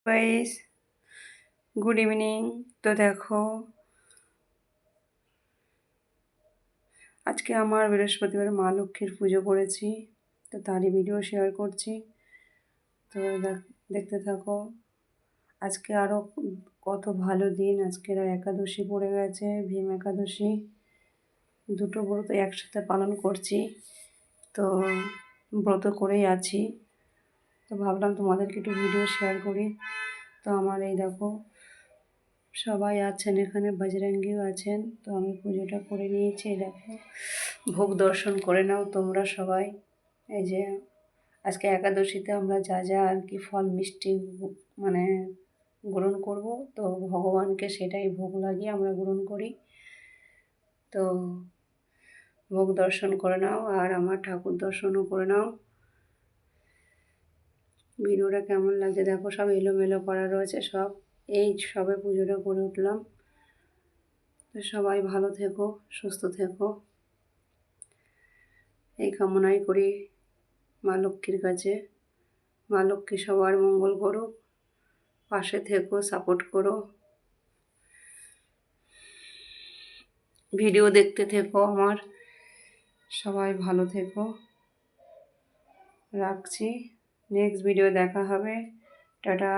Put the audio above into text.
Guys, good evening. তো দেখো, আজকে আমার বৃহস্পতিবার মা লক্ষ্মীর পুজো করেছি, তো তারই ভিডিও শেয়ার করছি। তো দেখতে থাকো। আজকে আরও কত ভালো দিন, আজকের একাদশী পড়ে গেছে, ভীম একাদশী। দুটো ব্রত একসাথে পালন করছি, তো ব্রত করেই আছি। তো ভাবলাম তোমাদেরকে একটু ভিডিও শেয়ার করি। তো আমার এই দেখো সবাই আছেন, এখানে বজরঙ্গীও আছেন। তো আমি পুজোটা করে নিয়েছি। দেখো, ভোগ দর্শন করে নাও তোমরা সবাই। এই যে আজকে একাদশীতে আমরা যা যা আর কি ফল মিষ্টি মানে গ্রহণ করব, তো ভগবানকে সেটাই ভোগ লাগিয়ে আমরা গ্রহণ করি। তো ভোগ দর্শন করে নাও আর আমার ঠাকুর দর্শনও করে নাও। ভিডিওটা কেমন লাগছে দেখো, সব এলোমেলো করা রয়েছে সব। এই সবে পুজোটা করে উঠলাম। তো সবাই ভালো থেকো, সুস্থ থেকো, এই কামনাই করি মা লক্ষ্মীর কাছে। মা লক্ষ্মী সবার মঙ্গল করুক, পাশে থেকো, সাপোর্ট করো, ভিডিও দেখতে থেকো আমার। সবাই ভালো থেকো, রাখছি। নেক্সট ভিডিও দেখা হবে। টাটা।